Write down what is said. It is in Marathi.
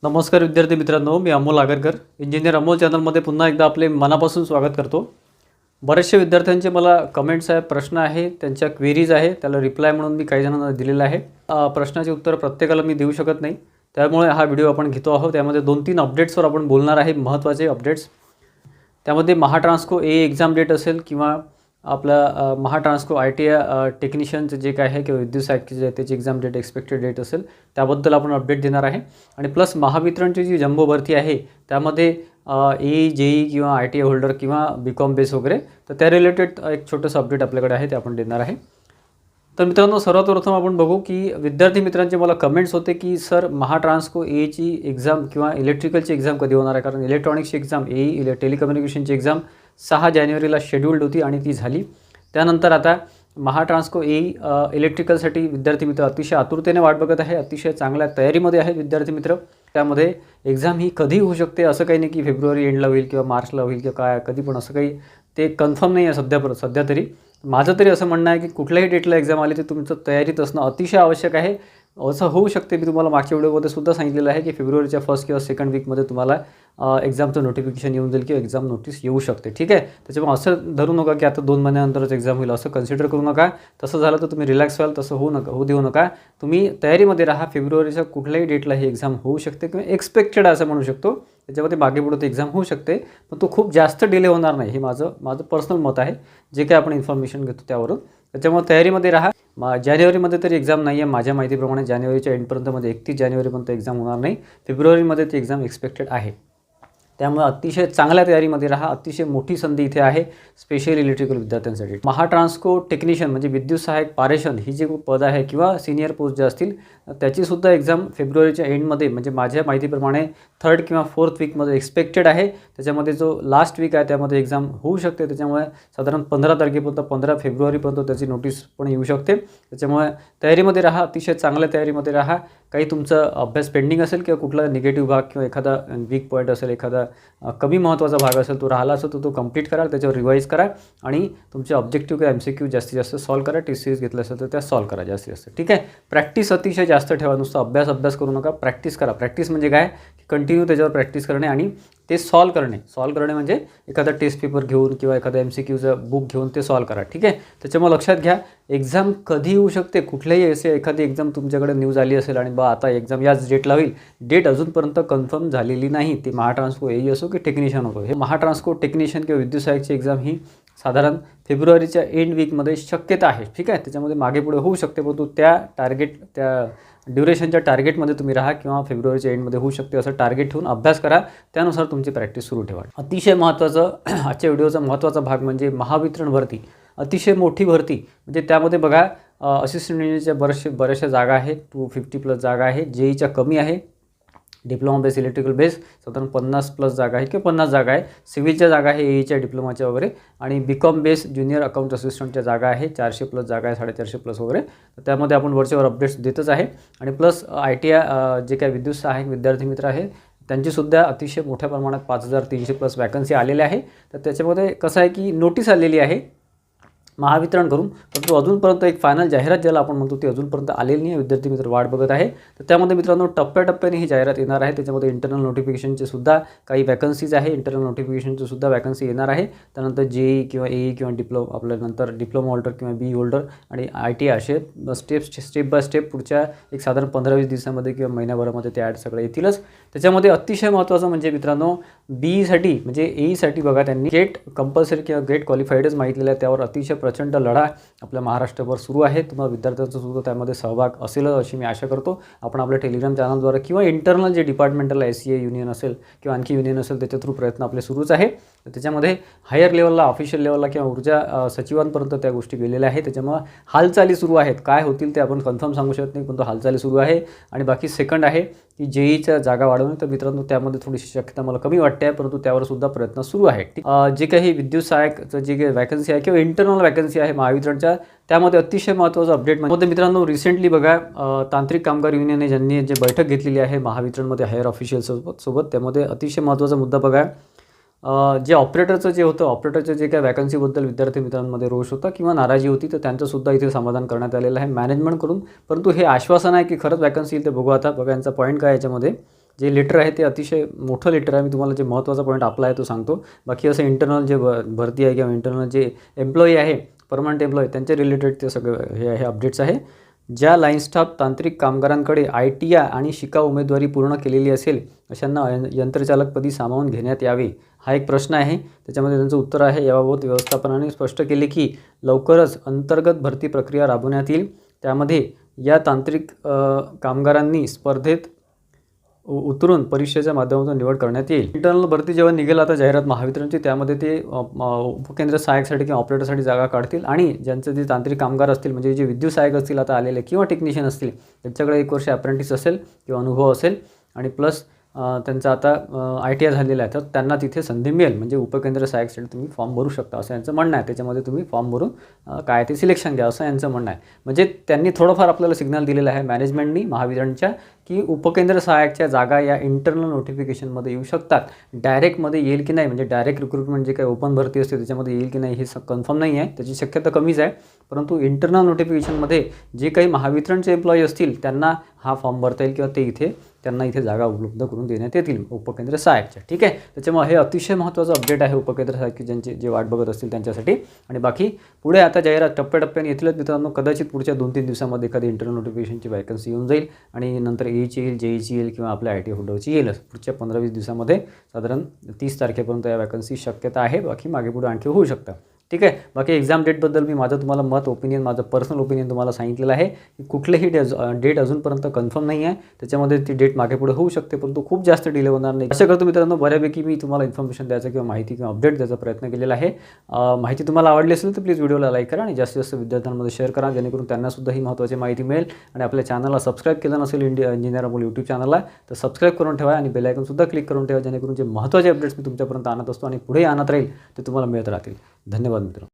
नमस्कार विद्यार्थी मित्रांनो, मी अमोल आगरकर इंजिनियर अमोल चॅनलमध्ये पुन्हा एकदा आपले मनापासून स्वागत करतो। बरेचशा विद्यार्थ्यांचे मला कमेंट्स आहे, प्रश्न आहे, त्यांच्या क्वेरीज आहे, त्याला रिप्लाय म्हणून मी काही जणांना दिलेला आहे। प्रश्नाचे उत्तर प्रत्येकाला मी देऊ शकत नाही, त्यामुळे हा व्हिडिओ आपण घेतो आहोत। त्यामध्ये 2-3 अपडेट्सवर आपण बोलणार आहे, महत्त्वाचे अपडेट्स। त्यामध्ये महाट्रान्सको ए एक्झाम डेट असेल किंवा आपला महाट्रान्सको ITI टेक्निशियनचं जे काय आहे किंवा विद्युत सहाय्यक त्याची एक्झाम डेट एक्सपेक्टेड डेट असेल त्याबद्दल आपण अपडेट देणार आहे। आणि प्लस महावितरणची जी जम्बो भरती आहे त्यामध्ये JEE किंवा ITI होल्डर किंवा BCom बेस वगैरे, तर त्या रिलेटेड एक छोटंसं अपडेट आपल्याकडे आहे ते आपण देणार आहे। तर मित्रांनो, सर्वात प्रथम आपण बघू की विद्यार्थी मित्रांचे मला कमेंट्स होते की सर महाट्रान्सको एची एक्झाम किंवा इलेक्ट्रिकलची एक्झाम कधी होणार आहे, कारण इलेक्ट्रॉनिक्सची एक्झाम टेलिकम्युनिकेशनची एक्झाम 6 जानेवारीला शेड्यूल्ड होती आणि ती झाली। त्यानंतर आता महाट्रान्सको इलेक्ट्रिकलसाठी विद्यार्थी मित्र अतिशय आतुरतेने वाट बघत आहे, अतिशय चांगल्या तयारीमध्ये आहेत विद्यार्थी मित्र। त्यामध्ये एक्झाम ही कधी होऊ शकते असं काही नाही की फेब्रुवारी एंडला होईल किंवा मार्चला होईल किंवा काय, कधी पण असं काही ते कन्फर्म नाही आहे सध्या तरी। माझं तरी असं म्हणणं आहे की कुठल्याही डेटला एक्झाम आली तर तुमचं तयारीत असणं अतिशय आवश्यक आहे। असं होऊ शकते, मी तुम्हाला मागच्या व्हिडिओमध्ये सुद्धा सांगितलेलं आहे की फेब्रुवारीच्या फर्स्ट किंवा सेकंड वीकमध्ये तुम्हाला एक्झामचं नोटिफिकेशन येऊन जाईल किंवा एक्झाम नोटीस येऊ शकते, ठीक आहे। त्याच्यामुळे असं धरू नका की आता 2 महिन्यानंतरच एक्झाम होईल, असं कन्सिडर करू नका। तसं झालं तर तुम्ही रिलॅक्स व्हाल, तसं होऊ देऊ नका। तुम्ही तयारीमध्ये राहा, फेब्रुवारीच्या कुठल्याही डेटला ही एक्झाम होऊ शकते किंवा एक्सपेक्टेड असं म्हणू शकतो। त्याच्यामध्ये मागे पुढे एक्झाम होऊ शकते, पण तो खूप जास्त डिले होणार नाही, हे माझं पर्सनल मत आहे, जे काही आपण इन्फॉर्मेशन घेतो त्यावरून। त्याच्यामुळे तयारीमध्ये राहा। जानेवारीमध्ये तरी एक्झाम नाही आहे माझ्या माहितीप्रमाणे, जानेवारीच्या एंडपर्यंतमध्ये 31 जानेवारीपर्यंत एक्झाम होणार नाही, फेब्रुवारीमध्ये ती एक्झाम एक्सपेक्टेड आहे। त्यामुळे अतिशय चांगल्या तयारीमध्ये राहा, अतिशय मोठी संधी इथे आहे स्पेशल इलेक्ट्रिकल विद्यार्थ्यांसाठी। महाट्रान्सको टेक्निशियन म्हणजे विद्युत सहाय्यक पारेषण ही जी पद आहे किंवा सिनियर पोस्ट जे असतील त्याचीसुद्धा एक्झाम फेब्रुवारीच्या एंडमध्ये म्हणजे माझ्या माहितीप्रमाणे 3rd किंवा 4th वीकमध्ये एक्सपेक्टेड आहे। त्याच्यामध्ये जो लास्ट वीक आहे त्यामध्ये एक्झाम होऊ शकते, त्याच्यामुळे साधारण 15 तारखेपर्यंत 15 फेब्रुवारीपर्यंत त्याची नोटीस पण येऊ शकते। त्याच्यामुळे तयारीमध्ये राहा, अतिशय चांगल्या तयारीमध्ये राहा। काही तुमचा अभ्यास पेंडिंग असेल किंवा कुठला निगेटिव्ह भाग किंवा एखादा वीक पॉईंट असेल, एखादा कमी महत्त्वाचा भाग असेल तो राहिला असेल तर तो कंप्लीट करा, त्याच्यावर रिवाईज करा आणि तुमचे ऑब्जेक्टिव्ह किंवा MCQ जास्तीत जास्त सॉल्व करा। टेस्ट सिरीज घेतलं असेल तर त्या सॉल्व करा जास्तीत जास्त, ठीक आहे। प्रॅक्टिस अतिशय जास्त ठेवा, नुसतं अभ्यास करू नका, प्रॅक्टिस करा। प्रॅक्टिस म्हणजे काय की कंटिन्यू त्याच्यावर प्रॅक्टिस करणे आणि ते सॉल्व करणे म्हणजे एखादा टेस्ट पेपर घेऊन किंवा एखादा MCQचं बुक घेऊन ते सॉल्व करा, ठीक आहे। त्याच्यामुळे लक्षात घ्या, एक्झाम कधी होऊ शकते, कुठल्याही असे एखादी एक्झाम तुमच्याकडे न्यूज आली असेल आणि आता एक्झाम याच डेटला होईल, डेट अजूनपर्यंत कन्फर्म झालेली नाही, ती महाट्रान्सको AE असो की टेक्निशियन असो। हे महाट्रान्सको टेक्निशियन किंवा विद्युत सहाय्यकची एक्झाम ही साधारण फेब्रुवारीच्या एंड वीकमध्ये शक्यता आहे, ठीक आहे। त्याच्यामध्ये मागे पुढे होऊ शकते, परंतु त्या ड्युरेशनच्या टार्गेटमध्ये तुम्ही राहा किंवा फेब्रुवारीच्या एंडमध्ये होऊ शकते असं टार्गेट ठेवून अभ्यास करा, त्यानुसार तुमची प्रॅक्टिस सुरू ठेवा। अतिशय महत्त्वाचं आजच्या व्हिडिओचा महत्त्वाचा भाग म्हणजे महावितरण भरती, अतिशय मोठी भरती। म्हणजे त्यामध्ये बघा असिस्टंट इंजिनिअरच्या बऱ्याचशा जागा आहेत, 250+ जागा आहेत, JEEच्या कमी आहे, डिप्लोमा बेस इलेक्ट्रिकल बेस साधारण 50+ जागा आहे किंवा 50 जागा आहे, सिव्हिलच्या जागा आहे AEच्या डिप्लोमाच्या वगैरे, आणि BCom बेस ज्युनियर अकाउंट असिस्टंटच्या जागा आहे, 400+ जागा आहे, 450+ वगैरे। तर त्यामध्ये आपण वरच्यावर अपडेट्स देतच आहे। आणि प्लस ITI जे काही विद्युत सहाय्यक विद्यार्थी मित्र आहे त्यांचीसुद्धा अतिशय मोठ्या प्रमाणात 5300+ वॅकन्सी आलेल्या आहे। तर त्याच्यामध्ये कसं आहे की नोटीस आलेली आहे महावितरण करून, परंतु अजूनपर्यंत एक फायनल जाहिरात ज्याला आपण म्हणतो ती अजूनपर्यंत आलेली नाही, विद्यार्थी मित्र वाट बघत आहे। तर त्यामध्ये मित्रांनो टप्प्याटप्प्याने ही जाहिरात येणार आहे। त्याच्यामध्ये इंटरनल नोटिफिकेशनचे सुद्धा काही वॅकन्सीज आहे, इंटरनल नोटिफिकेशनचे सुद्धा वॅकन्सी येणार आहे। त्यानंतर JEE किंवा AE किंवा आपल्यानंतर डिप्लोमा होल्डर किंवा BE होल्डर आणि ITI असे स्टेप बाय स्टेप पुढच्या एक साधारण 15-20 दिवसामध्ये किंवा महिन्याभरामध्ये ते ॲड सगळे येतीलच। त्याच्यामध्ये अतिशय महत्त्वाचं म्हणजे मित्रांनो BEसाठी म्हणजे AEसाठी बघा, त्यांनी गेट कंपल्सरी किंवा गेट क्वालिफाईडच मागितलेलं आहे, त्यावर अतिशय प्रचंड लढा आपल्या महाराष्ट्रभर सुरू आहे। तुम्हाला विद्यार्थ्यांचा सुद्धा त्यामध्ये सहभाग असेलच अशी मी आशा करतो। आपण आपल्या टेलिग्राम चॅनलद्वारे किंवा इंटरनल जे डिपार्टमेंटल SCA युनियन असेल किंवा आणखी युनियन असेल त्याच्या थ्रू प्रयत्न आपले सुरूच आहे। त्याच्यामध्ये हायर लेवलला, ऑफिशियल लेवलला किंवा ऊर्जा सचिवांपर्यंत त्या गोष्टी गेलेल्या आहेत। त्याच्यामुळे हालचाली सुरू आहेत, काय होतील ते आपण कन्फर्म सांगू शकत नाही, पण तो हालचाली सुरू आहे। आणि बाकी सेकंड आहे की JEEच्या जागा वाढवणे, तर मित्रांनो त्यामध्ये थोडीशी शक्यता मला कमी वाटते आहे, परंतु त्यावर सुद्धा प्रयत्न सुरू आहे। जे काही विद्युत सहाय्यकचं जे काही वॅकन्सी आहे किंवा इंटरनल वॅकन्सी आहे महावितरणच्या, त्यामध्ये अतिशय महत्त्वाचं अपडेट म्हणजे मित्रांनो रिसेंटली बघा तांत्रिक कामगार युनियनने ज्यांनी जे बैठक घेतलेली आहे महावितरणमध्ये हायर ऑफिशियल्ससोबत, त्यामध्ये अतिशय महत्त्वाचा मुद्दा बघा, जे ऑपरेटरचं जे होतं, ऑपरेटरच्या जे काही वॅकन्सीबद्दल विद्यार्थी मित्रांमध्ये रोष होता किंवा नाराजी होती, तर त्यांचंसुद्धा इथे समाधान करण्यात आलेलं आहे मॅनेजमेंटकडून। परंतु हे आश्वासन आहे की खरंच वॅकन्सी येईल ते बघू आता। बघा यांचा पॉईंट काय याच्यामध्ये जे लेटर आहे ते अतिशय मोठं लेटर आहे. मी तुम्हाला जे महत्त्वाचा पॉईंट आपला आहे तो सांगतो. बाकी असं इंटर्नल जे भरती आहे किंवा इंटर्नल जे एम्प्लॉई आहे, परमनंट एम्प्लॉई, त्यांच्या रिलेटेड ते सगळं हे अपडेट्स आहे. ज्या लाईन स्टाफ तांत्रिक कामगारांकडे ITI आणि शिकाऊ उमेदवारी पूर्ण केलेली असेल अशांना यंत्रचालकपदी सामावून घेण्यात यावे, हा एक प्रश्न आहे. त्याच्यामध्ये त्यांचं उत्तर आहे, याबाबत व्यवस्थापनाने स्पष्ट केले की लवकरच अंतर्गत भरती प्रक्रिया राबवण्यात येईल. त्यामध्ये या तांत्रिक कामगारांनी स्पर्धेत उतरून परीक्षेच्या माध्यमातून निवड करण्यात येईल. इंटर्नल भरती जेव्हा निघेल आता जाहिरात महावितरणची, त्यामध्ये ते उपकेंद्र सहाय्यकसाठी किंवा ऑपरेटरसाठी जागा काढतील आणि ज्यांचे जे तांत्रिक कामगार असतील, म्हणजे जे विद्युत सहाय्यक असतील आता आलेले किंवा टेक्निशियन असतील, त्यांच्याकडे 1 वर्ष अप्रेंटिस असेल किंवा अनुभव असेल आणि प्लस त्यांचा आता ITI झालेला आहे, तर त्यांना तिथे संधी मिळेल. म्हणजे उपकेंद्र सहाय्यकसाठी तुम्ही फॉर्म भरू शकता असं यांचं म्हणणं आहे. त्याच्यामध्ये तुम्ही फॉर्म भरून काय ते सिलेक्शन घ्या असं यांचं म्हणणं आहे. म्हणजे त्यांनी थोडंफार आपल्याला सिग्नल दिलेलं आहे मॅनेजमेंटनी महावितरणच्या, की उपकेंद्र सहाय्यकच्या जागा या इंटर्नल नोटिफिकेशनमध्ये येऊ शकतात. डायरेक्टमध्ये येईल की नाही, म्हणजे डायरेक्ट रिक्रुटमेंट जे काही ओपन भरती असते त्याच्यामध्ये येईल की नाही हे कन्फर्म नाही आहे, त्याची शक्यता कमीच आहे. परंतु इंटर्नल नोटिफिकेशनमध्ये जे काही महावितरणचे एम्प्लॉई असतील त्यांना हा फॉर्म भरता येईल किंवा त्यांना इथे जागा उपलब्ध करून देण्यात येतील उपकेंद्र सहाय्यकच्या. ठीक आहे, त्याच्यामुळे हे अतिशय महत्त्वाचं अपडेट आहे उपकेंद्र सहाय्यक ज्यांचे जे वाट बघत असतील त्यांच्यासाठी. आणि बाकी पुढे आता जाहिरात टप्प्याटप्प्याने येतीलच मित्रांनो. कदाचित पुढच्या 2-3 दिवसामध्ये एखादी इंटर्नल नोटिफिकेशनची वॅकन्सी येऊन जाईल आणि नंतर AEची येईल, JEची येईल किंवा आपल्या ITI होल्डरची येईलच. पुढच्या 15-20 दिवसामध्ये साधारण 30 तारखेपर्यंत या वॅकन्सी शक्यता आहे. बाकी मागे पुढे आणखी होऊ शकतं. ठीक आहे, बाकी एक्झाम डेटबद्दल मी माझं तुम्हाला ओपिनियन, माझं पर्सनल ओपिनियन तुम्हाला सांगितलेलं आहे की कुठलेही डेट अजूनपर्यंत कन्फर्म नाही आहे. त्याच्यामध्ये ती डेट मागे पुढे होऊ शकते, परंतु खूप जास्त डिले होणार नाही. अशा करतो मित्रांनो, बऱ्यापैकी मी तुम्हाला इन्फॉर्मेशन द्यायचा किंवा माहिती किंवा अपडेट द्यायचा प्रयत्न केलेला आहे. माहिती तुम्हाला आवडली असेल तर प्लीज व्हिडिओला लाईक करा आणि जास्तीत जास्त विद्यार्थ्यांमध्ये शेअर करा, जेणेकरून त्यांनासुद्धा ही महत्त्वाची माहिती मिळेल. आणि आपल्या चॅनलला सबस्क्राईब केलं नसेल इंजिनियर अमोल यूट्यूब चॅनलला, तर सबस्क्राईब करून ठेवा आणि बेल आयकॉनसुद्धा क्लिक करून ठेवा, जेणेकरून जे महत्त्वाचे अपडेट्स मी तुमच्यापर्यंत आणत असतो आणि पुढेही आणत राहील ते तुम्हाला मिळत राहतील. धन्यवाद मित्रांनो.